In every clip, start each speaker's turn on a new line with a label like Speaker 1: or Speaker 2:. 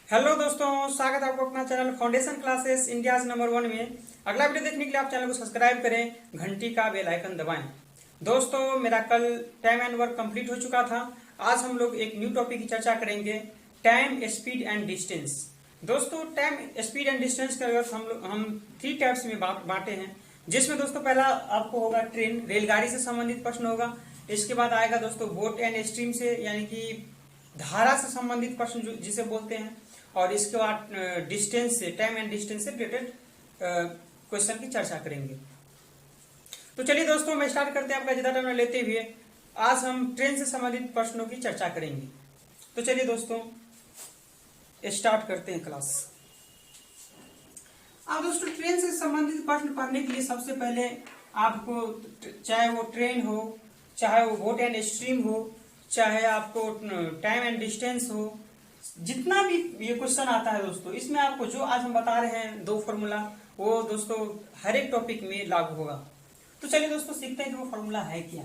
Speaker 1: Hello दोस्तों, स्वागत है आपको अपना channel foundation classes India number 1 में। अगला वीडियो देखने के लिए आप चैनल को सब्सक्राइब करें, घंटी का बेल आइकन दबाएं। दोस्तों, मेरा कल टाइम एंड वर्क कंप्लीट हो चुका था। आज हम लोग एक न्यू टॉपिक की चर्चा करेंगे, टाइम, स्पीड एंड डिस्टेंस। दोस्तों, टाइम, स्पीड एंड डिस्टेंस का हम 3 टाइप्स में बांटे हैं, जिसमें दोस्तों पहला आपको होगा ट्रेन, रेलगाड़ी से संबंधित प्रश्न होगा। इसके बाद आएगा दोस्तों बोट एंड स्ट्रीम से, यानी कि धारा से संबंधित प्रश्न जिसे बोलते हैं। और इसके बाद डिस्टेंस से, टाइम एंड डिस्टेंस से रिलेटेड क्वेश्चन की चर्चा करेंगे। तो चलिए दोस्तों, मैं स्टार्ट करते हैं आपका ज्यादा टाइम लेते हुए। आज हम ट्रेन से संबंधित प्रश्नों की चर्चा करेंगे। तो चलिए दोस्तों, स्टार्ट करते हैं क्लास। अब दोस्तों, ट्रेन से संबंधित प्रश्न पढ़ने के लिए सबसे पहले आपको, चाहे वो ट्रेन हो, चाहे वो बोट एंड स्ट्रीम हो, चाहे आपको टाइम एंड डिस्टेंस हो, जितना भी ये क्वेश्चन आता है दोस्तों, इसमें आपको जो आज हम बता रहे हैं 2 फॉर्मूला, वो दोस्तों हर एक टॉपिक में लागू होगा। तो चलिए दोस्तों, सीखते हैं कि वो फॉर्मूला है क्या।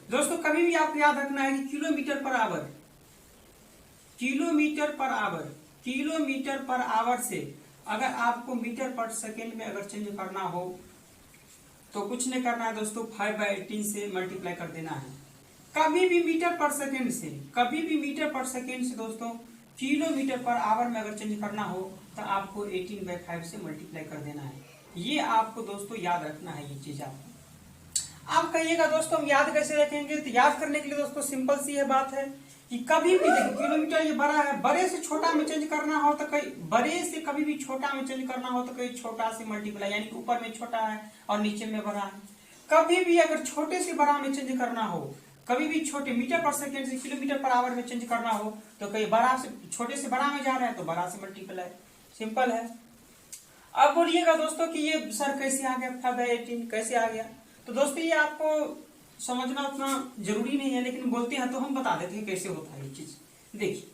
Speaker 1: दोस्तों, कभी भी आपको याद रखना है कि kilometre per hour, kilometre per hour, kilometre per hour से अगर आपको मीटर पर सेकेंड में अगर चेंज करना हो तो कुछ नहीं करना है दोस्तों, 5/18 से मल्टीप्लाई कर देना है। कभी भी मीटर पर सेकेंड से, कभी भी मीटर पर सेकेंड से दोस्तों किलोमीटर पर आवर में अगर चेंज करना हो तो आपको 18/5 से मल्टीप्लाई कर देना है। ये आपको दोस्तों याद रखना है। ये चीज आप कहिएगा दोस्तों हम याद कैसे रखेंगे, तो याद करने के लिए दोस्तों सिंपल सी है बात है कि कभी भी देखिए, किलोमीटर ये बड़ा है, बड़े से छोटा में चेंज करना हो तो कहीं बड़े से कभी भी छोटा में चेंज करना हो तो कहीं छोटा से मल्टीप्लाई, यानी कि ऊपर में छोटा है और नीचे में बड़ा है। कभी भी अगर छोटे से बड़ा में चेंज करना हो, कभी भी छोटे मीटर पर सेकेंड से किलोमीटर पर आवर में चेंज करना हो तो कहीं बड़ा से छोटे से बड़ा में जा रहा है तो बड़ा से मल्टीप्लाई, सिंपल है। अब बोलिएगा दोस्तों कि ये सर कैसे आ गया, 5/18 कैसे आ गया। तो दोस्तों ये आपको समझना उतना जरूरी नहीं है, लेकिन बोलते हैं तो हम बता देते हैं कैसे होता है ये चीज। देखिए,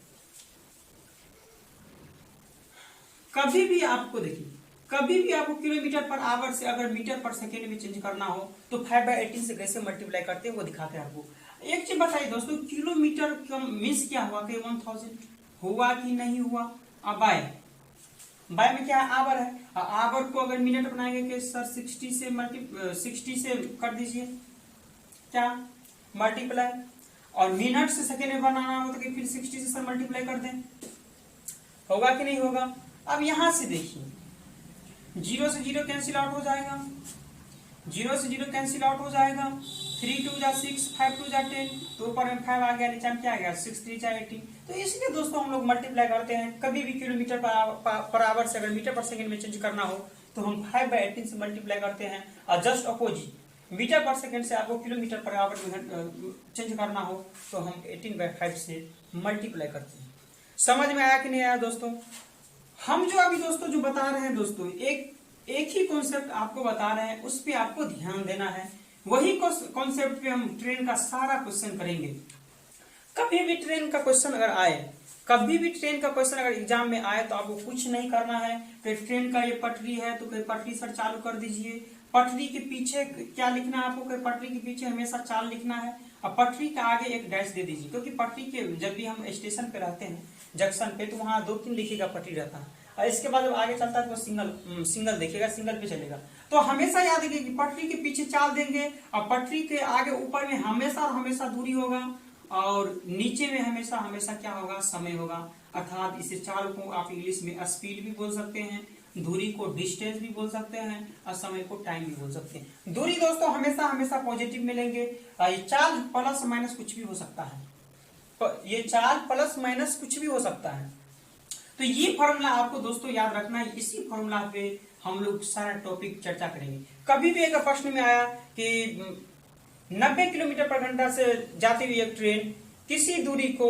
Speaker 1: कभी भी आपको, देखिए कभी भी आपको किलोमीटर पर आवर से अगर मीटर पर सेकेंड में चेंज करना हो तो 5/18 से कैसे मल्टीप्लाई करते हैं वो दिखाते हैं आपको। एक चीज बताइए दोस्तों, किलोमीटर का मीन्स क्या हुआ कि 1000 हुआ कि नहीं हुआ। अब बाय में क्या है, आवर है। आवर को अगर मिनट बनाएंगे कि सर 60 से कर दीजिए, क्या मल्टीप्लाई, और मिनट से सेकेंड में बनाना हो तो कि फिर 60 से सर मल्टीप्लाई कर दें, होगा कि नहीं होगा। अब यहां से देखिए, 0 से 0 कैंसिल आउट हो जाएगा, 0 से 0 कैंसिल आउट हो जाएगा, 3 2 जा 6, 5 2 जा 10, तो ऊपर में 5 आ गया, नीचे में क्या आ गया 6 3 जा 18। तो इसलिए दोस्तों हम लोग मल्टीप्लाई करते हैं। कभी भी किलोमीटर पर आवर से अगर मीटर पर सेकंड में चेंज करना हो तो हम 5/18 से मल्टीप्लाई करते हैं। और जस्ट अपोजिट, मीटर पर सेकंड से आपको किलोमीटर पर आवर में चेंज करना हो तो हम 18/5 से मल्टीप्लाई करते हैं। समझ में आया कि नहीं आया दोस्तों। हम जो अभी दोस्तों जो बता रहे हैं दोस्तों, एक ही कॉन्सेप्ट आपको बता रहे हैं, उस पर आपको ध्यान देना है। वही कॉन्सेप्ट पे हम ट्रेन का सारा क्वेश्चन करेंगे। कभी भी ट्रेन का क्वेश्चन अगर आए, कभी भी ट्रेन का क्वेश्चन अगर एग्जाम में आए तो आपको कुछ नहीं करना है। तो ट्रेन का ये पटरी है तो कोई पटरी सर चालू कर दीजिए। पटरी के पीछे क्या लिखना है आपको, कोई पटरी के पीछे हमेशा चाल लिखना है और पटरी के आगे एक डैश दे दीजिए, क्योंकि पटरी के जब भी हम स्टेशन पे रहते हैं जंक्शन पे तो वहां 2-3 लिखिएगा पटरी रहता है, और इसके बाद जब आगे चलता है तो सिंगल देखिएगा, सिंगल पे चलेगा। तो हमेशा याद रखिए कि पटरी के पीछे चाल देंगे और पटरी के आगे ऊपर में हमेशा और हमेशा दूरी होगा और नीचे में हमेशा हमेशा क्या होगा, समय होगा। अर्थात इसे चाल को आप इंग्लिश में स्पीड भी बोल सकते हैं, दूरी को डिस्टेंस भी बोल सकते हैं और समय को टाइम भी बोल सकते हैं। दूरी दोस्तों हमेशा हमेशा पॉजिटिव में लेंगे। ये चाल प्लस माइनस कुछ भी हो सकता है, ये चाल प्लस माइनस कुछ भी हो सकता है। तो ये फॉर्मूला आपको दोस्तों याद रखना है। इसी फॉर्मूला पे हम लोग सारा टॉपिक चर्चा करेंगे। कभी भी एक प्रश्न में आया कि 90 किलोमीटर पर घंटा से जाती हुई एक ट्रेन किसी दूरी को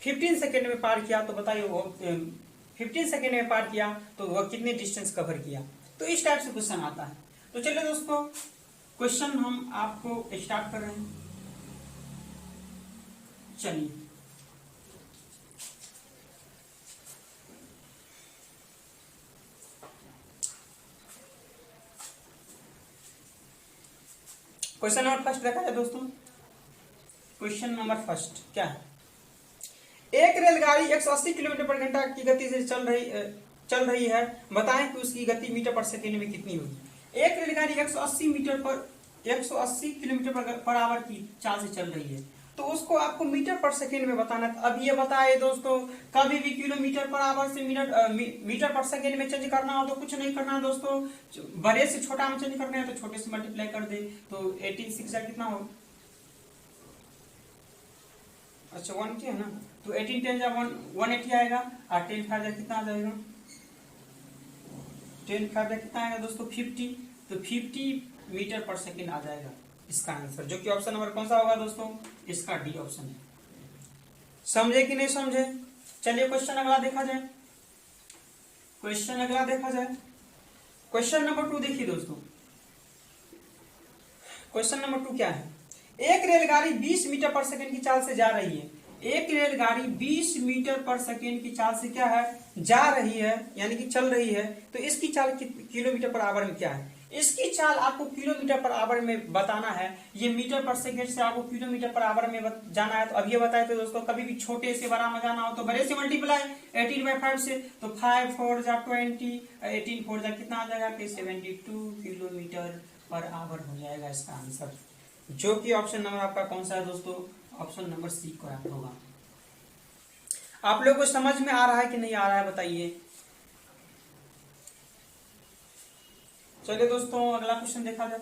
Speaker 1: 15 सेकेंड में पार किया, तो बताइए वो 15 सेकेंड में पार किया तो वह कितने डिस्टेंस कवर किया। तो इस टाइप से क्वेश्चन आता है। तो चलिए दोस्तों, क्वेश्चन हम आपको स्टार्ट कर रहे हैं। चलिए, क्वेश्चन नंबर फर्स्ट देखा जाए दोस्तों। क्वेश्चन नंबर फर्स्ट क्या है, एक रेलगाड़ी 180 किलोमीटर पर घंटा की गति से चल रही है, बताएं कि उसकी गति मीटर पर सेकेंड में कितनी होगी। एक रेलगाड़ी 180 किलोमीटर पर आवर की चाल से चल रही है, तो उसको आपको मीटर पर सेकेंड में बताना है। अब ये बताए दोस्तों, कभी भी किलोमीटर पर आवर से मीटर पर सेकेंड में चेंज करना हो तो कुछ नहीं करना है दोस्तों, बड़े से छोटा में चेंज करना है तो छोटे से मल्टीप्लाई कर दे, तो 18 6 कितना हो, अच्छा 1 है ना, तो 18 10 180 आएगा, और 10 5 कितना आ जाएगा, 10 5 कितना आएगा दोस्तों 50, तो 50 मीटर पर सेकेंड आ जाएगा इसका आंसर, जो कि ऑप्शन नंबर कौन सा होगा दोस्तों, इसका डी ऑप्शन है। समझे कि नहीं समझे? चलिए क्वेश्चन अगला देखा जाए। क्वेश्चन नंबर 2 देखिए दोस्तों। क्वेश्चन नंबर 2 क्या है, एक रेलगाड़ी 20 मीटर पर सेकेंड की चाल से जा रही है। एक रेलगाड़ी 20 मीटर पर सेकेंड की चाल से क्या है, जा रही है, यानी कि चल रही है, तो इसकी चाल किलोमीटर पर आवर में क्या है। इसकी चाल आपको किलोमीटर पर आवर में बताना है, ये मीटर पर सेकेंड से आपको किलोमीटर पर आवर में जाना है। तो अब ये बताए तो दोस्तों, कभी भी छोटे से बड़ा में जाना हो तो बड़े से मल्टीप्लाई 18/5 से, तो 5 4 जा 20, 18 4 जा कितना आ जाएगा कि 72 किलोमीटर पर आवर हो जाएगा इसका आंसर, जो कि ऑप्शन नंबर आपका कौन सा है दोस्तों, ऑप्शन नंबर सी करेक्ट होगा। आप लोगों को समझ में आ रहा है कि नहीं आ रहा है बताइए। चलिए दोस्तों अगला क्वेश्चन देखा जाए।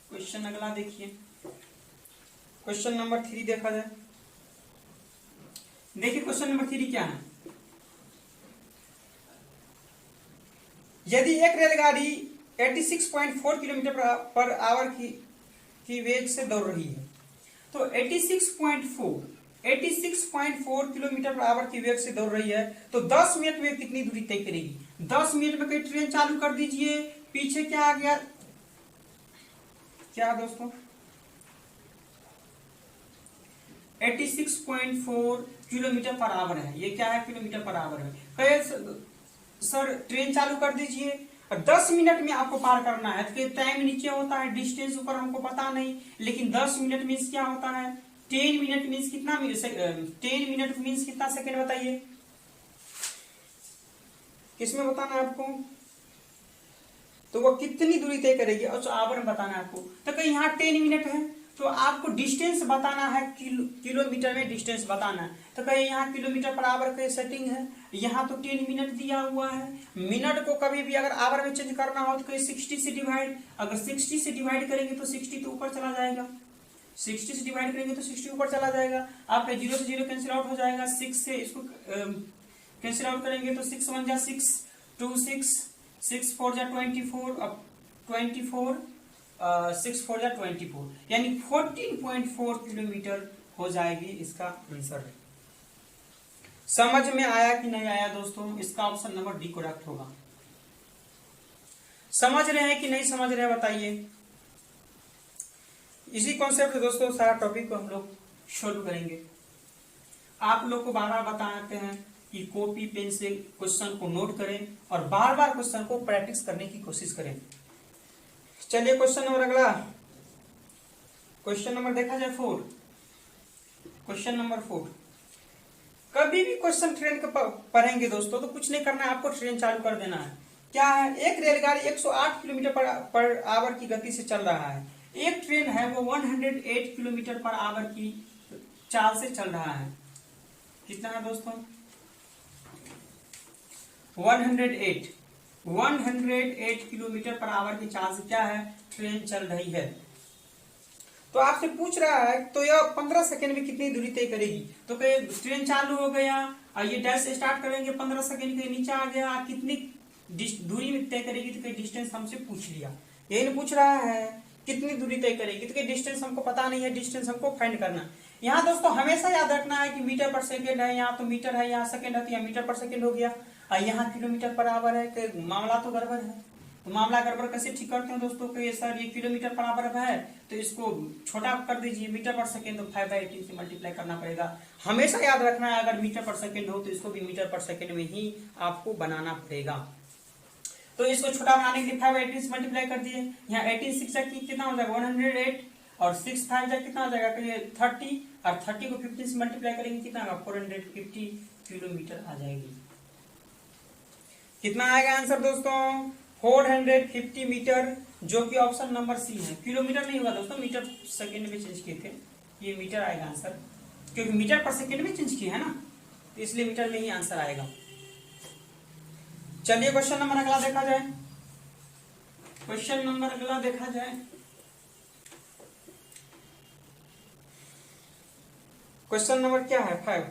Speaker 1: क्वेश्चन अगला देखिए, क्वेश्चन नंबर 3 देखा जाए। देखिए क्वेश्चन नंबर 3 क्या है, यदि एक रेलगाड़ी 86.4 किलोमीटर पर आवर की वेग से दौड़ रही है, तो 86.4 किलोमीटर पर आवर की वेग से दौड़ रही है, तो 10 मिनट में कितनी दूरी तय करेगी। 10 मिनट में कोई ट्रेन चालू कर दीजिए, पीछे क्या आ गया, क्या दोस्तों 86.4 किलोमीटर पर आवर है, ये क्या है किलोमीटर पर आवर है। कहे सर ट्रेन चालू कर दीजिए, 10 मिनट में आपको पार करना है, तो टाइम नीचे होता है, डिस्टेंस ऊपर हमको पता नहीं, लेकिन 10 मिनट मीन्स क्या होता है, 10 मिनट मीन्स कितना, 10 मिनट मीन्स कितना सेकेंड बताइए, किसमें बताना है आपको, तो वो कितनी दूरी तय करेगी और आवर में बताना है आपको। तो कहीं यहाँ 10 मिनट है, तो आपको डिस्टेंस बताना है, किलोमीटर में डिस्टेंस बताना है, तो कहीं यहाँ किलोमीटर पर आवर की सेटिंग है, यहाँ तो 10 मिनट दिया हुआ है। मिनट को कभी भी अगर आवर में चेंज करना हो तो कहीं 60 से डिवाइड, अगर 60 से डिवाइड करेंगे तो 60 तो ऊपर चला जाएगा, 60 से डिवाइड करेंगे तो 60 ऊपर चला जाएगा, आपका 0 से 0 कैंसिल आउट हो जाएगा, 6 से इसको कैंसिल आउट करेंगे तो 6 1 जा 6 2 6 6 4 जा 24, अब 24 6 4 जा 24, यानी 14.4 किलोमीटर हो जाएगी इसका आंसर। समझ में आया कि नहीं आया दोस्तों, इसका ऑप्शन नंबर डी करेक्ट होगा। समझ रहे हैं कि नहीं समझ रहे हैं बताइए। इसी कॉन्सेप्ट दोस्तों सारा टॉपिक को हम लोग सोल्व करेंगे। आप लोग को बार बार बताते हैं कि कॉपी पेन से क्वेश्चन को नोट करें और बार बार क्वेश्चन को प्रैक्टिस करने की कोशिश करें। चलिए क्वेश्चन नंबर अगला, क्वेश्चन नंबर देखा जाए 4। क्वेश्चन नंबर 4, कभी भी क्वेश्चन ट्रेन का पढ़ेंगे दोस्तों तो कुछ नहीं करना है, आपको ट्रेन चालू कर देना है। क्या है, एक रेलगाड़ी 108 किलोमीटर पर आवर की गति से चल रहा है। एक ट्रेन है वो 108 किलोमीटर पर आवर की चाल से चल रहा है। कितना है दोस्तों, 108 किलोमीटर पर आवर की चाल से क्या है, ट्रेन चल रही है। तो आपसे पूछ रहा है तो यह 15 सेकंड में कितनी दूरी तय करेगी। तो ट्रेन चालू हो गया और ये डैश स्टार्ट करेंगे, 15 सेकंड के नीचे आ गया, कितनी दूरी में तय करेगी, तो कोई डिस्टेंस हमसे पूछ लिया। यही नहीं पूछ रहा है कितनी दूरी तय करेगी, तो डिस्टेंस हमको पता नहीं है, डिस्टेंस हमको फाइंड करना। यहाँ दोस्तों हमेशा याद रखना है कि मीटर पर सेकेंड है, यहाँ तो मीटर है, यहाँ सेकेंड है, तो यहाँ मीटर पर सेकेंड हो गया, और यहाँ किलोमीटर पर आवर है, तो मामला तो गड़बड़ है। तो मामला गड़बड़ कैसे ठीक करते हैं दोस्तों, कि सर ये किलोमीटर पर आवर है तो इसको छोटा कर दीजिए, मीटर पर सेकेंड, तो 5/18 से मल्टीप्लाई करना पड़ेगा। हमेशा याद रखना है अगर मीटर पर सेकेंड हो तो इसको भी मीटर पर सेकेंड में ही आपको बनाना पड़ेगा। तो इसको छोटा बनाने के लिए 5/18 से मल्टीप्लाई कर दिए, यहाँ 18 6 कितना हो जाएगा 108, और 6 5 जा कितना आ जाएगा 30, और 30 को 50 से मल्टीप्लाई करेंगे कितना आएगा 450 किलोमीटर आ जाएगी। कितना आएगा आंसर दोस्तों 450 मीटर, जो कि ऑप्शन नंबर सी है। किलोमीटर नहीं होगा दोस्तों, मीटर सेकेंड में चेंज किए थे, ये मीटर आएगा आंसर, क्योंकि मीटर पर सेकेंड में चेंज किया है ना, तो इसलिए मीटर में ही आंसर आएगा। चलिए क्वेश्चन नंबर अगला देखा जाए। क्वेश्चन नंबर अगला देखा जाए। क्वेश्चन नंबर क्या है 5।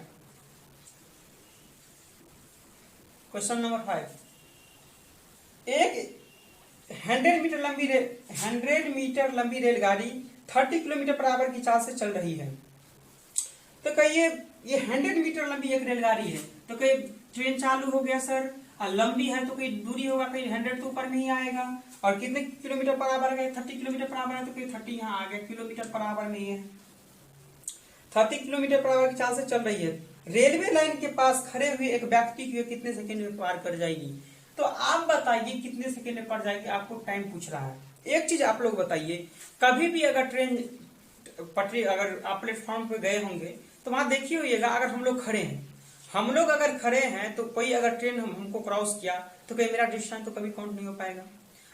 Speaker 1: क्वेश्चन नंबर 5, एक 100 मीटर लंबी रेलगाड़ी 30 किलोमीटर पर आवर की चाल से चल रही है। तो कहिए ये 100 मीटर लंबी एक रेलगाड़ी है, तो कहीं ट्रेन चालू हो गया सर, और लंबी है तो कहीं दूरी होगा, कहीं 100 तो ऊपर में ही आएगा, और कितने किलोमीटर पर आवर है 30 किलोमीटर पर आवर है, तो कहीं 30 यहाँ आ गया, किलोमीटर पर आवर नहीं है, 30 किलोमीटर पर आवर की चाल से चल रही है। रेलवे लाइन के पास खड़े हुए एक व्यक्ति को कितने सेकंड में पार कर जाएगी। तो आप बताइए कितने सेकंड में पड़ जाएगी, आपको टाइम पूछ रहा है। एक चीज आप लोग बताइए, कभी भी अगर ट्रेन पटरी, अगर आप प्लेटफॉर्म पे गए होंगे तो वहां देखिए होइएगा, अगर हम लोग खड़े हैं, हम लोग अगर खड़े हैं तो कोई अगर ट्रेन हमको क्रॉस किया तो कहीं मेरा डिस्टेंस तो कभी काउंट नहीं हो पाएगा।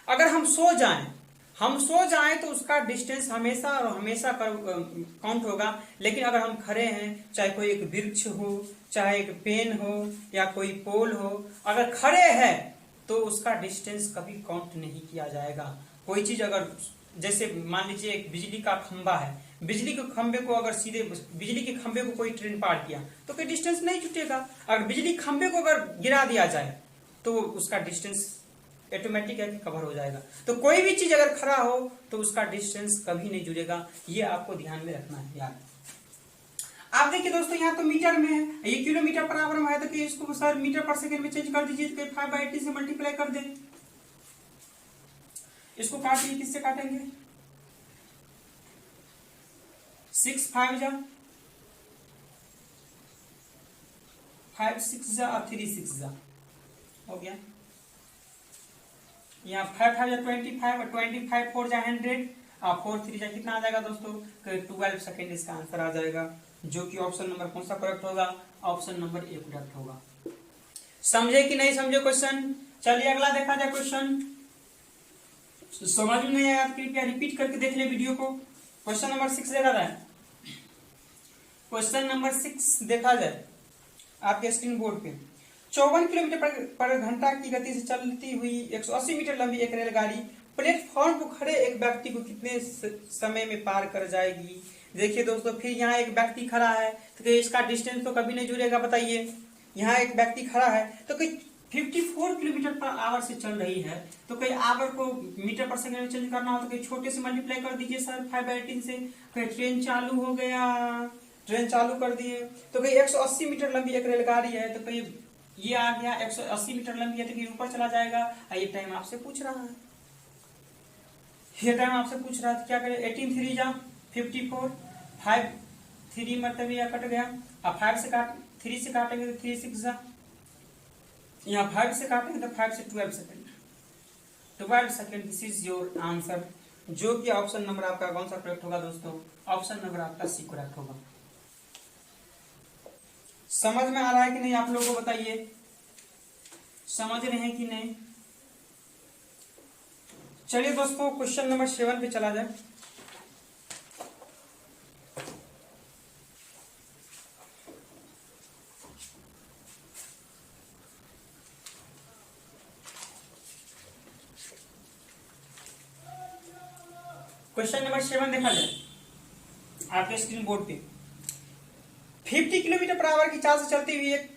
Speaker 1: अगर हम सो जाएं तो उसका डिस्टेंस हमेशा और हमेशा काउंट होगा। लेकिन अगर हम खड़े हैं, चाहे कोई एक वृक्ष हो, चाहे एक पेन हो, या कोई पोल हो, अगर खड़े हैं तो उसका डिस्टेंस कभी काउंट नहीं किया जाएगा। कोई चीज अगर, जैसे मान लीजिए एक बिजली का खंबा है, बिजली के खंबे को अगर सीधे बिजली के खंबे को कोई ट्रेन पार किया तो कोई डिस्टेंस नहीं छूटेगा। अगर बिजली खंबे को अगर गिरा दिया जाए तो उसका डिस्टेंस ऑटोमेटिक है कि कवर हो जाएगा। तो कोई भी चीज अगर खड़ा हो तो उसका डिस्टेंस कभी नहीं जुड़ेगा, ये आपको ध्यान में रखना है यार। आप देखिए दोस्तों, यहाँ तो मीटर में है, ये किलोमीटर पर आवर में है, तो कि इसको सर मीटर पर सेकंड में चेंज कर दीजिए, तो 5/80 से मल्टीप्लाई कर दें। इसको काटिए, किससे काटेंगे 6 5 जा 5 6 जा और 3 6 जा हो गया। यहाँ 5 5 जा 25 और 25 4 जा 100 और 4 3 जा कितना आ जाएगा दोस्तों 12 सेकेंड इसका आंसर आ जाएगा, जो कि ऑप्शन नंबर कौन सा करेक्ट होगा, ऑप्शन नंबर ए करेक्ट होगा। समझे कि नहीं समझे क्वेश्चन। चलिए अगला देखा जाए क्वेश्चन। समझ में नहीं आया कृपया रिपीट करके देख ले वीडियो को। क्वेश्चन नंबर 6 देखा जाए। क्वेश्चन नंबर 6 देखा जाए आपके स्क्रीन बोर्ड पे। 54 किलोमीटर पर घंटा की गति से चलती हुई 180 मीटर लंबी एक रेलगाड़ी प्लेटफॉर्म पर खड़े एक व्यक्ति को कितने समय में पार कर जाएगी। देखिए दोस्तों, फिर यहाँ एक व्यक्ति खड़ा है, तो इसका डिस्टेंस तो कभी नहीं जुड़ेगा। बताइए, यहाँ एक व्यक्ति खड़ा है तो कोई 54 किलोमीटर पर आवर से चल रही है, तो कहीं आवर को मीटर पर सेकंड में चेंज करना हो तो कहीं छोटे से मल्टीप्लाई कर दीजिए सर 5/18 से। कहीं ट्रेन चालू हो गया, ट्रेन चालू कर दिए, तो कहीं 180 मीटर लंबी एक रेलगाड़ी है, तो कहीं ये आ गया 180 मीटर लंबी है, तो कहीं ऊपर चला जाएगा। ये टाइम आपसे पूछ रहा है, ये टाइम आपसे पूछ रहा है, तो क्या करें 18 3 जा 54, 5 3 मतलब यह कट गया, अब 5 से 3 से काटेंगे तो 3 6 जा, यहाँ 5 से काटेंगे तो 5 से 12 second, 12 second. This is your answer, जो कि ऑप्शन नंबर आपका कौन सा करेक्ट होगा दोस्तों, ऑप्शन नंबर आपका सी करेक्ट होगा। समझ में आ रहा है कि नहीं आप लोगों को बताइए, समझ रहे हैं कि नहीं। चलिए दोस्तों क्वेश्चन नंबर 7 पे चला जाए। क्वेश्चन नंबर 7 देखा जाए आपके स्क्रीन बोर्ड पे। 50 किलोमीटर पर आवर की चाल से चलती हुई एक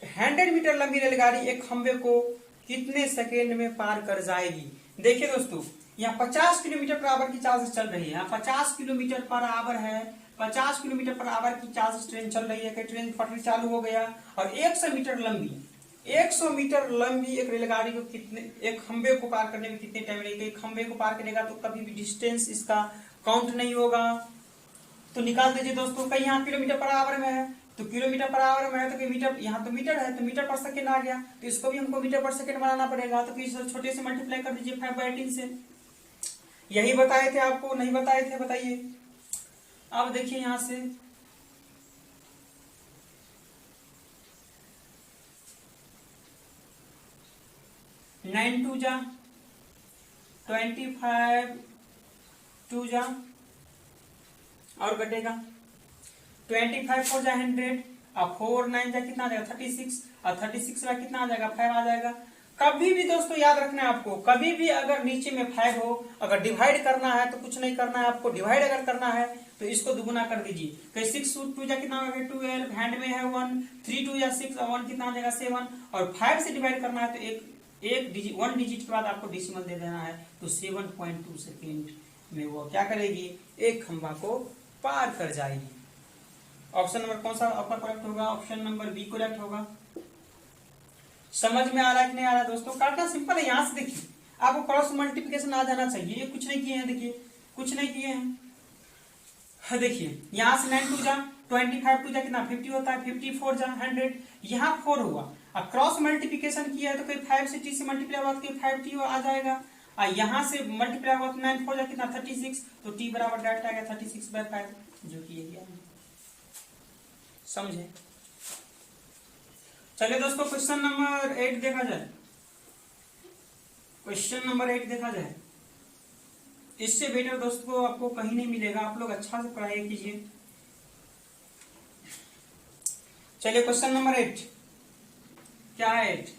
Speaker 1: 100 मीटर लंबी रेलगाड़ी एक खंबे को कितने सेकेंड में पार कर जाएगी। देखिए दोस्तों, यहाँ 50 किलोमीटर पर आवर की चाल से चल रही है, यहाँ 50 किलोमीटर पर आवर है, 50 किलोमीटर पर आवर की चाल से ट्रेन चल रही है कि ट्रेन पटरी चालू हो गया, और 100 मीटर लंबी 100 मीटर लंबी एक रेलगाड़ी को कितने, एक खंबे को पार करने में कितने टाइम लगेगा। एक खंबे को पार करेगा तो कभी भी डिस्टेंस इसका काउंट नहीं होगा, तो निकाल दीजिए दोस्तों। कहीं यहाँ किलोमीटर पर आवर में है तो किलोमीटर पर आवर में है, तो मीटर, यहाँ तो मीटर है तो मीटर पर सेकेंड आ गया, तो इसको भी हमको मीटर पर सेकेंड बनाना पड़ेगा, तो छोटे से मल्टीप्लाई कर दीजिए 5/18 से। यही बताए थे आपको, नहीं बताए थे, बताइए। अब देखिए यहां से 9 2 जा 25 2 जा और कटेगा 25 4 जा 100 और 4 9 जा कितना आ जाएगा 36 और 36 का कितना आ जाएगा 5 आ जाएगा। कभी भी दोस्तों याद रखना है आपको, कभी भी अगर नीचे में 5 हो, अगर डिवाइड करना है तो कुछ नहीं करना है आपको, डिवाइड अगर करना है तो इसको दुगुना कर दीजिए। कहीं 6 2 जा कितना हो गया 12, हैंड में है 1, 3 2 जा 6 और 1 कितना आ जाएगा 7 और 5 से डिवाइड करना है तो एक डिजिट 1 डिजिट के बाद आपको डेसिमल दे देना है तो 7.2 सेकेंड में वो क्या करेगी, एक खंभा को पार कर जाएगी। ऑप्शन नंबर कौन सा आपका करेक्ट होगा? ऑप्शन नंबर बी करेक्ट होगा। समझ में आ रहा है कि नहीं आ रहा है दोस्तों? काटना सिंपल है। यहां से देखिए आपको क्रॉस मल्टीप्लिकेशन आ जाना चाहिए, ये कुछ नहीं किए हैं, देखिए कुछ नहीं किए हैं। देखिए यहां से 9 2 जा 25 2 जा कितना 50 होता है, 54 जा 100, यहाँ 4 हुआ। अब क्रॉस मल्टीप्लिकेशन किया है तो कोई 5 से टी से मल्टीप्लाई हुआ तो 5t आ जाएगा, और यहाँ से मल्टीप्लाई हुआ तो 9 4 जा कितना 36, तो t बराबर डायरेक्ट आ गया 36/5, जो कि यही है। समझे? चलिए दोस्तों क्वेश्चन नंबर 8 देखा जाए। क्वेश्चन नंबर 8 देखा जाए, इससे बेटर दोस्तों आपको कहीं नहीं मिलेगा, आप लोग अच्छा से पढ़ाई कीजिए। चलिए क्वेश्चन नंबर 8 क्या है? 8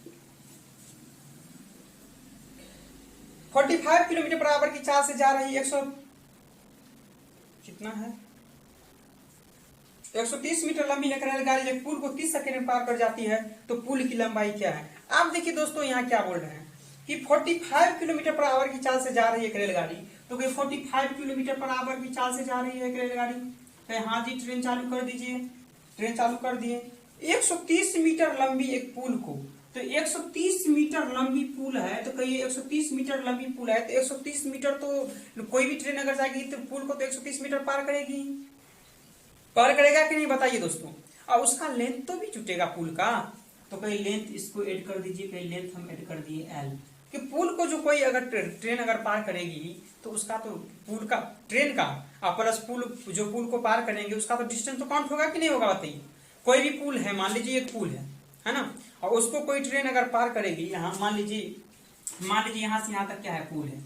Speaker 1: 45 किलोमीटर पर आवर की चाल से जा रही 100 कितना है 130 मीटर लंबी एक रेलगाड़ी एक पुल को 30 सेकंड में पार कर जाती है, तो पुल की लंबाई क्या है? आप देखिए दोस्तों यहाँ क्या बोल रहे हैं कि 45 किलोमीटर पर आवर की चाल से जा रही है एक रेलगाड़ी, तो कोई 45 किलोमीटर पर आवर की चाल से जा रही है एक रेलगाड़ी, तो हाँ जी ट्रेन चालू कर दीजिए। ट्रेन चालू कर दिए। 130 मीटर लंबी एक पुल को, तो 130 मीटर लंबी पुल है, तो कहिए 130 मीटर लंबी पुल है तो 130 मीटर तो कोई भी ट्रेन अगर जाएगी तो पुल को तो 130 मीटर पार करेगी, पार करेगा कि नहीं बताइए दोस्तों? और उसका लेंथ तो भी छूटेगा पुल का, तो कहीं लेंथ इसको ऐड कर दीजिए, कहीं लेंथ हम ऐड कर दिए एल, कि पुल को जो कोई अगर ट्रेन अगर पार करेगी तो उसका तो पुल का ट्रेन का और प्लस पुल जो पुल को पार करेंगे उसका तो डिस्टेंस तो काउंट होगा कि नहीं होगा बताइए? कोई भी पुल है, मान लीजिए एक पुल है ना, और उसको कोई ट्रेन अगर पार करेगी, यहाँ मान लीजिए यहाँ से यहाँ तक क्या है पुल है,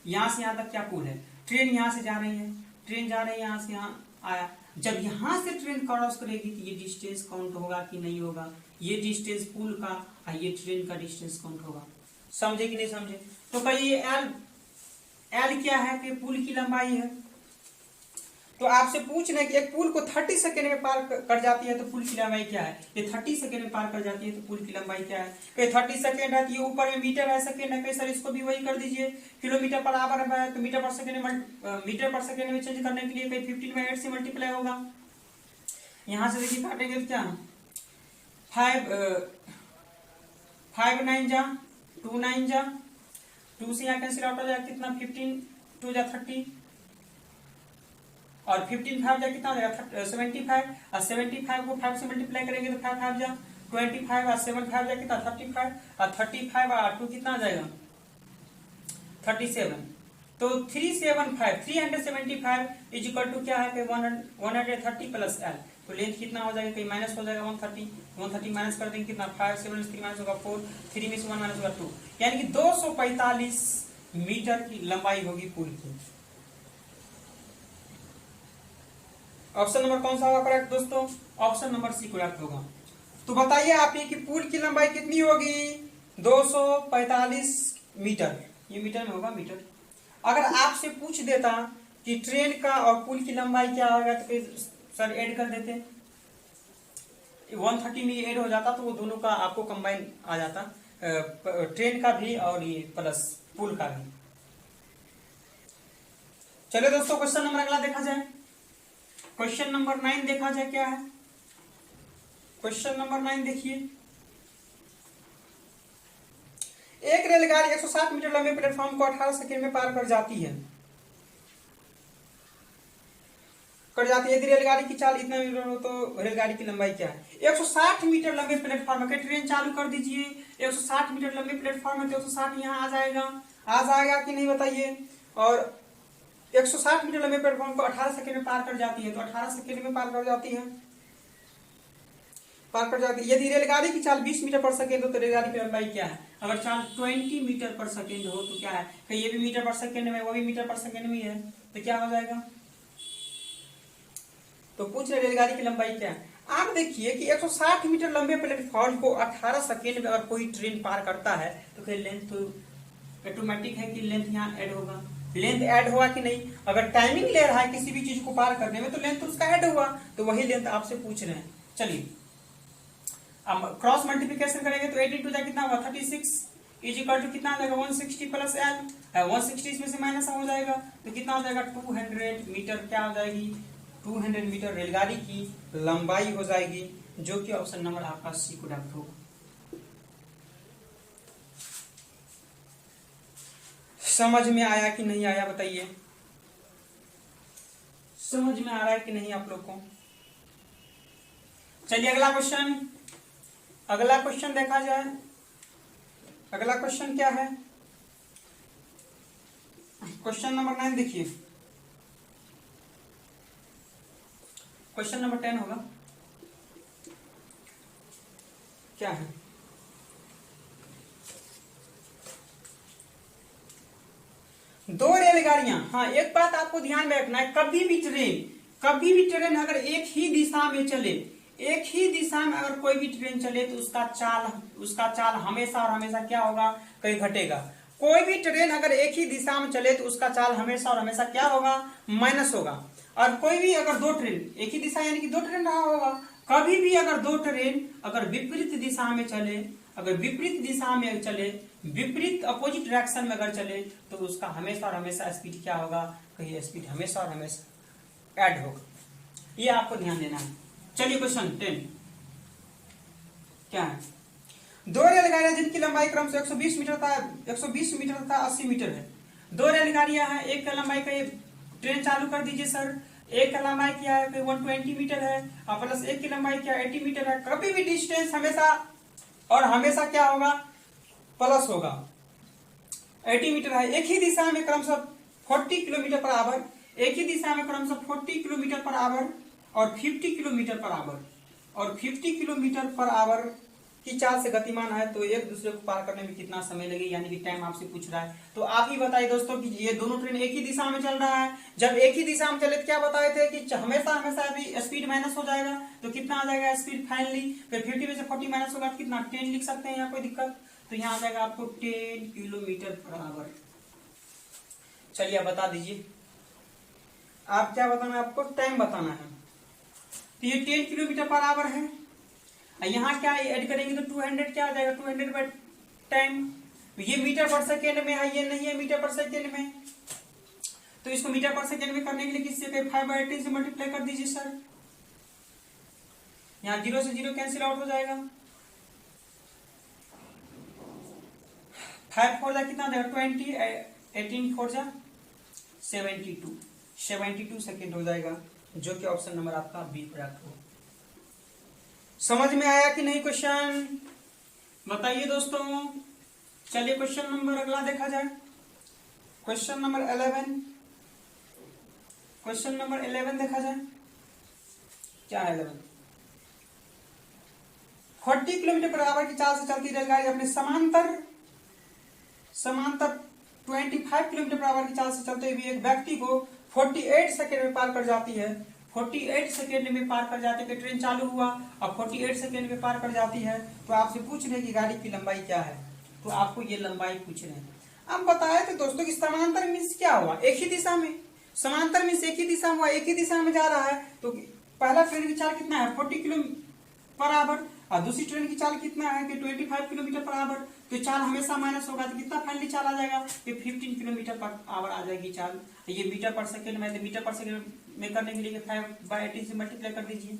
Speaker 1: यहाँ से यहाँ तक क्या पुल है, ट्रेन यहाँ से जा रही है, ट्रेन जा रही है यहाँ से यहाँ आया, जब यहां से ट्रेन क्रॉस करेगी तो ये डिस्टेंस काउंट होगा कि नहीं होगा? ये डिस्टेंस पुल का और ये ट्रेन का डिस्टेंस काउंट होगा। समझे कि नहीं समझे? तो कहिए एल क्या है कि पुल की लंबाई है। तो आपसे पूछ रहे कि एक पुल को 30 सेकेंड में पार कर जाती है तो पुल की लंबाई क्या है? ये 30 सेकेंड में पार कर जाती है तो पुल की लंबाई क्या है? कहीं 30 सेकेंड है तो ये ऊपर में मीटर है, सेकेंड है, कहीं सर इसको भी वही कर दीजिए, किलोमीटर पर आवर है तो मीटर पर सेकेंड में चेंज करने के लिए कहीं 15 में 8 से मल्टीप्लाई होगा। यहां से देखिए काटेंगे क्या 5 9 जा 2 9 जा 2 से यहाँ कैंसिल आउट हो जाएगा कितना 15 2 जा 30 और 15 5 जा कितना हो जाएगा 75 और 75 को 5 से मल्टीप्लाई करेंगे तो 5 5 जा 25 और 7 5 जा कितना 35 और 35 और 2 कितना आ जाएगा 37, तो 375 इज इक्वल टू क्या है कि 130 प्लस एल, तो लेंथ कितना हो जाएगा, कहीं माइनस हो जाएगा 130 माइनस कर देंगे कितना 5 7 3 माइनस होगा 4, 3 में से 1 माइनस होगा 2, यानी कि 245 मीटर की लंबाई होगी पुल की। ऑप्शन नंबर कौन सा होगा करेक्ट दोस्तों? ऑप्शन नंबर सी करेक्ट होगा। तो बताइए आप ये कि पुल की लंबाई कितनी होगी 245 मीटर, ये मीटर में होगा मीटर। अगर आपसे पूछ देता कि ट्रेन का और पुल की लंबाई क्या होगा तो फिर सर ऐड कर देते, 130 में ऐड हो जाता तो वो दोनों का आपको कंबाइन आ जाता, ट्रेन का भी और ये प्लस पुल का भी। चलिए दोस्तों क्वेश्चन नंबर अगला देखा जाए। क्वेश्चन नंबर 9 देखा जाए क्या है। क्वेश्चन नंबर 9 देखिए, एक रेलगाड़ी 160 मीटर लंबे प्लेटफॉर्म को 18 सेकंड में पार कर जाती है। यदि रेलगाड़ी की चाल इतना मीटर हो तो रेलगाड़ी की लंबाई क्या है? 160 मीटर लंबे प्लेटफॉर्म है, ट्रेन चालू कर दीजिए। 160 मीटर लंबे प्लेटफॉर्म है तो 160 यहाँ आ जाएगा कि नहीं बताइए? और 160 मीटर लंबे प्लेटफॉर्म को 18 सेकंड में पार कर जाती है, तो 18 सेकंड में पार कर जाती है। यदि रेलगाड़ी की चाल 20 मीटर पर सेकंड हो तो रेलगाड़ी की लंबाई क्या है? अगर चाल 20 मीटर पर सेकंड हो तो क्या है? कहीं ये भी मीटर पर सेकंड में, वो भी मीटर पर सेकंड में है, तो क्या हो जाएगा? तो पूछ रहे रेलगाड़ी की लंबाई क्या है। आप देखिए कि 160 मीटर लंबे प्लेटफॉर्म को 18 सेकेंड में अगर कोई ट्रेन पार करता है तो फिर लेंथ तो ऑटोमेटिक है कि लेंथ यहाँ ऐड होगा। लेंथ ऐड हुआ कि नहीं? अगर टाइमिंग ले रहा है किसी भी चीज को पार करने में तो लेंथ तो उसका ऐड हुआ, तो वही लेंथ आपसे पूछ रहे हैं। चलिए अब क्रॉस मल्टीप्लीकेशन करेंगे तो 8 इंटू जा कितना होगा 36 इज इक्वल टू कितना आ जाएगा 160 प्लस एल, 160 इसमें से माइनस हो जाएगा तो कितना हो जाएगा 200 मीटर। क्या हो जाएगी? 200 मीटर रेलगाड़ी की लंबाई हो जाएगी, जो कि ऑप्शन नंबर आपका सी करेक्ट होगा। समझ में आया कि नहीं आया बताइए? समझ में आ रहा है कि नहीं आप लोग को? चलिए अगला क्वेश्चन देखा जाए। अगला क्वेश्चन क्या है? क्वेश्चन नंबर 9 देखिए। क्वेश्चन नंबर 10 होगा। क्या है? दो रेलगाड़ियां, हाँ एक बात आपको ध्यान में रखना है, कभी भी ट्रेन अगर एक ही दिशा में चले, एक ही दिशा में अगर कोई भी ट्रेन चले तो उसका चाल हमेशा और हमेशा क्या होगा? कहीं घटेगा। कोई भी ट्रेन अगर एक ही दिशा में चले तो उसका चाल हमेशा और हमेशा क्या होगा? माइनस होगा। और कोई भी अगर दो ट्रेन एक ही दिशा यानी कि दो ट्रेन रहा होगा, कभी भी अगर दो ट्रेन अगर विपरीत दिशा में चले, विपरीत अपोजिट डायरेक्शन में अगर चले तो उसका हमेशा और हमेशा स्पीड क्या होगा? कहीं स्पीड हमेशा और हमेशा ऐड होगा। ये आपको ध्यान देना है। चलिए क्वेश्चन 10 क्या है? दो रेलगाड़ियां जिनकी लंबाई क्रमशः 120 मीटर तथा 80 मीटर है। दो रेलगाड़ियां हैं, एक का लंबाई का ट्रेन चालू कर दीजिए सर। एक का लंबाई क्या है? 120 मीटर है और प्लस एक की लंबाई क्या 80 मीटर है। कभी भी डिस्टेंस हमेशा और हमेशा क्या होगा? प्लस होगा। 80 मीटर है। एक ही दिशा में क्रमशः 40 किलोमीटर पर आवर, एक ही दिशा में क्रमशः 40 किलोमीटर पर आवर और 50 किलोमीटर पर आवर और 50 किलोमीटर पर आवर की चाल से गतिमान है, तो एक दूसरे को पार करने में कितना समय लगेगा, यानी कि टाइम आपसे पूछ रहा है। तो आप ही बताइए दोस्तों कि ये दोनों ट्रेन एक ही दिशा में चल रहा है। जब एक ही दिशा में चले तो क्या बताए थे कि हमेशा भी स्पीड माइनस हो जाएगा, तो कितना आ जाएगा स्पीड फाइनली? फिर 50 में से 40 माइनस होगा तो कितना? 10 लिख सकते हैं, यहाँ कोई दिक्कत? तो यहाँ आ जाएगा आपको 10 किलोमीटर पर आवर। चलिए बता दीजिए, आप क्या बताना है? आपको टाइम बताना है। तो ये 10 किलोमीटर पर आवर है, यहाँ क्या ऐड करेंगे तो 200 क्या आ जाएगा? 200 बाय टाइम। ये मीटर पर सेकेंड में है, ये नहीं है मीटर पर सेकेंड में, तो इसको मीटर पर सेकेंड में करने के लिए किससे 5/18 से मल्टीप्लाई कर दीजिए सर। यहाँ 0 से 0 कैंसिल आउट हो जाएगा। 5 4 जा कितना आ जाएगा? 20, 18 4 जा 72 सेकेंड हो जाएगा, जो कि ऑप्शन नंबर आपका बी प्राप्त हो। समझ में आया कि नहीं क्वेश्चन? बताइए दोस्तों। चलिए क्वेश्चन नंबर अगला देखा जाए। क्वेश्चन नंबर 11 देखा जाए। क्या है 11? 40 किलोमीटर पर आवर की चाल से चलती रेलगाड़ी अपने समांतर 25 किलोमीटर पर आवर की चाल से चलते हुए एक व्यक्ति को 48 सेकेंड में पार कर जाती है। 48 सेकेंड में पार कर जाती है। ट्रेन चालू हुआ अब 48 सेकेंड में पार कर जाती है, तो आपसे पूछ रहे हैं कि गाड़ी की लंबाई क्या है, तो आपको ये लंबाई पूछ रहे हैं। अब बताए थे दोस्तों कि समांतर मीन्स क्या हुआ? एक ही दिशा में। समांतर मीन्स एक ही दिशा में हुआ, एक ही दिशा में जा रहा है, तो पहला ट्रेन की चाल कितना है? 40 किलोमीटर पर आवर और दूसरी ट्रेन की चाल कितना है कि 25 किलोमीटर पर आवर, तो चाल हमेशा माइनस होगा, तो कितना फाइनली चाल आ जाएगा कि 15 किलोमीटर पर आवर आ जाएगी चाल। ये मीटर पर सेकेंड में, तो मीटर पर सेकेंड में करने के लिए 5/18 से मल्टीप्लाई कर दीजिए।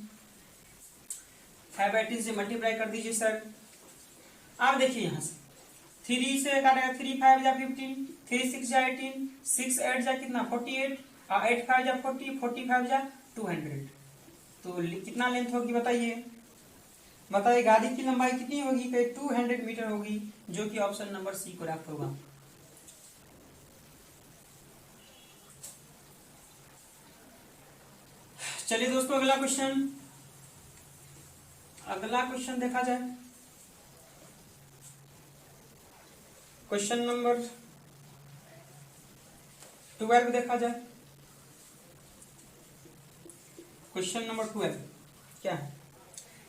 Speaker 1: 5/18 से मल्टीप्लाई कर दीजिए सर। आप देखिए यहाँ से 3 से काटेगा, 3 5 जा 15, 3 6 जा 18, 6 8 जा कितना 48 और 8 5 जा 40, 45 जा 200, तो कितना लेंथ होगी बताइए? गाड़ी की लंबाई कितनी होगी? 200 मीटर होगी, जो कि ऑप्शन नंबर सी करेक्ट होगा। चलिए दोस्तों अगला क्वेश्चन देखा जाए। क्वेश्चन नंबर 12 देखा जाए। क्वेश्चन नंबर 12 क्या है?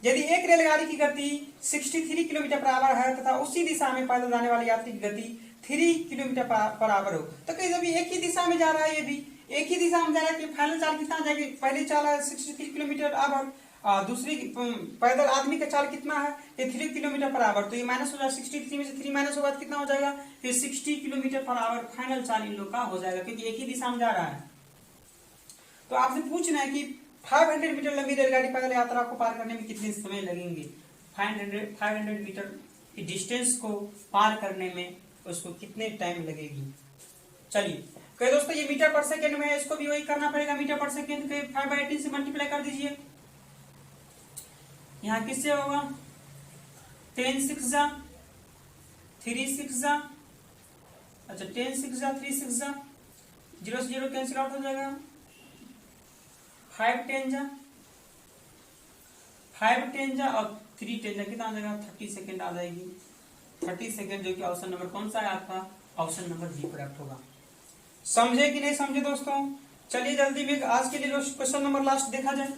Speaker 1: यदि एक रेलगाड़ी की गति 63 किलोमीटर पर आवर है तथा उसी दिशा में पैदल जाने वाली यात्री की गति 3 किलोमीटर पर आवर हो, तो कहीं जब एक ही दिशा में जा रहा है, ये भी एक ही दिशा में जा रहा है, कि फाइनल चाल कितना जाएगी? पहले चाल है 63 किलोमीटर आवर, दूसरी पैदल आदमी का चाल कितना है? ये 3 किलोमीटर पर आवर। तो ये माइनस हो जाएगा, 63 में से 3 माइनस होगा तो कितना हो जाएगा? फिर 60 किलोमीटर पर आवर फाइनल चाल इन लोग का हो जाएगा, क्योंकि एक ही दिशा में जा रहा है। तो आपसे पूछना है कि 500 मीटर लंबी रेलगाड़ी पैदल यात्रा को पार करने में कितने समय लगेंगे? 500 मीटर की डिस्टेंस को पार करने में उसको कितने टाइम लगेगी? चलिए कहे दोस्तों ये मीटर पर सेकेंड में है, इसको भी वही करना पड़ेगा। मीटर पर सेकेंड के 5/18 से मल्टीप्लाई कर दीजिए। यहाँ किससे होगा? 10 6 जा 3 6 जा, अच्छा 10 6 जा 3 6 जा, 0 से 0 कैंसिल आउट हो जाएगा। 5 10 जा 5 10 जा और 3 10 जा, कितना आ जाएगा? 30 सेकेंड आ जाएगी। 30 सेकेंड, जो कि ऑप्शन नंबर कौन सा है आपका? ऑप्शन नंबर जी करेक्ट होगा। समझे कि नहीं समझे दोस्तों? चलिए जल्दी में आज के लिए क्वेश्चन नंबर लास्ट देखा जाए।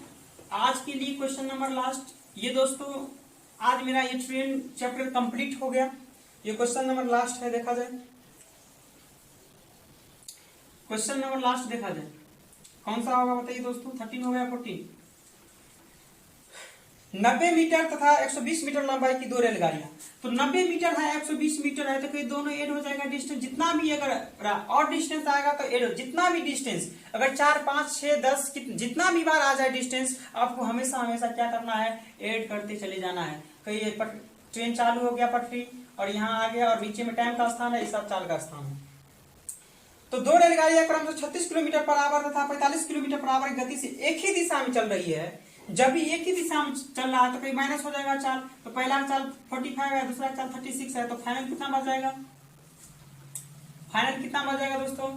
Speaker 1: आज के लिए क्वेश्चन नंबर लास्ट, ये दोस्तों आज मेरा ये ट्रेन चैप्टर कंप्लीट हो गया। ये क्वेश्चन नंबर लास्ट है, देखा जाए। क्वेश्चन नंबर लास्ट देखा जाए, कौन सा होगा बताइए दोस्तों? 13 हो गया 14। 90 मीटर तथा 120 मीटर लंबाई की दो रेलगाड़ियां। तो 90 मीटर है, 120 मीटर है, तो दोनों ऐड हो जाएगा डिस्टेंस। जितना भी अगर और डिस्टेंस आएगा तो ऐड हो, जितना भी डिस्टेंस अगर 4 5 6 10 जितना भी बार आ जाए डिस्टेंस, आपको हमेशा हमेशा क्या करना है? ऐड करते चले जाना है। कहीं ट्रेन चालू हो गया पटरी और यहाँ आ गया और नीचे में टाइम का स्थान है, इस सब चाल का स्थान है। तो दो रेलगाड़ियां क्रमशः 36 किलोमीटर पर आवर तथा 45 किलोमीटर पर आवर की गति से एक ही दिशा में चल रही है। जब भी एक ही दिशा में चल रहा है तो कहीं माइनस हो जाएगा चाल। तो पहला चाल 45 है, दूसरा चाल 36 है, तो फाइनल कितना बच जाएगा? फाइनल कितना बच जाएगा दोस्तों?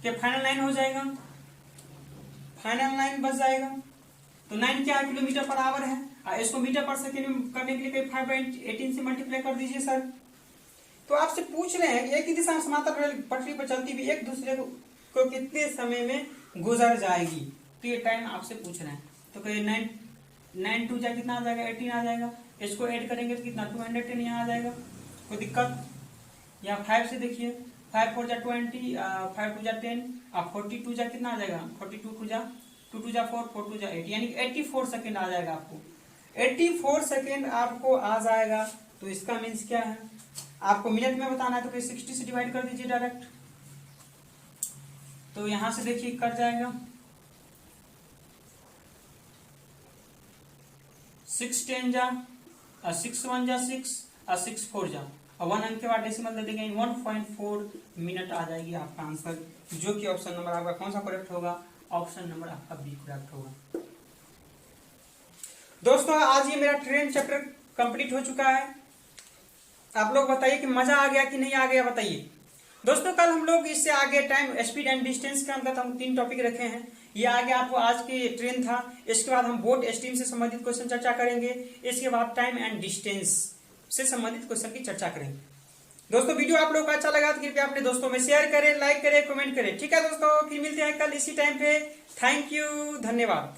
Speaker 1: क्या फाइनल 9 हो जाएगा? फाइनल 9 बच जाएगा। तो 9 क्या किलोमीटर पर आवर है, इसको मीटर पर सेकेंड में करने के लिए 5/18 से मल्टीप्लाई कर दीजिए सर। तो आपसे पूछ रहे हैं एक ही दिशा में समांतर रेल पटरी पर चलती हुई एक दूसरे को कितने समय में गुजर जाएगी? तो ये टाइम आपसे पूछ रहे हैं। तो कहिए 9 2 जा कितना आ जाएगा? 18 आ जाएगा। इसको ऐड करेंगे तो कितना? 210 यहाँ आ जाएगा। कोई दिक्कत? यहाँ 5 से देखिए, 5 4 जा 20, 5 2 जा 10 और 42 जा कितना आ जाएगा? 42 2 जा 2 2 जा 4 4 2 जा 8, यानी 84 सेकेंड आ जाएगा आपको। 84 सेकेंड आपको आ जाएगा। तो इसका मीन्स क्या है? आपको मिनट में बताना है तो 60 से डिवाइड कर दीजिए डायरेक्ट। तो यहां से देखिए कट जाएगा 6 10 जा 6 1 जा 6 और 6 4 जा और 1 अंक के बाद डेसिमल दे देंगे। 1.4 मिनट आ जाएगी आपका आंसर, जो कि ऑप्शन नंबर आपका कौन सा करेक्ट होगा? ऑप्शन नंबर आपका बी करेक्ट होगा। दोस्तों आज ये मेरा ट्रेन चैप्टर कंप्लीट हो चुका है। आप लोग बताइए कि मजा आ गया कि नहीं आ गया, बताइए दोस्तों। कल हम लोग इससे आगे टाइम, स्पीड एंड डिस्टेंस के अंदर हम 3 टॉपिक रखे हैं। ये आगे आपको आज के ट्रेन था। इसके बाद हम बोट स्टीम से संबंधित क्वेश्चन चर्चा करेंगे। इसके बाद टाइम एंड डिस्टेंस से संबंधित क्वेश्चन की चर्चा करेंगे। दोस्तों वीडियो आप लोग को अच्छा लगा तो कृपया अपने दोस्तों में शेयर करें, लाइक करें, कमेंट करें। ठीक है दोस्तों, फिर मिलते हैं कल इसी टाइम पे। थैंक यू, धन्यवाद।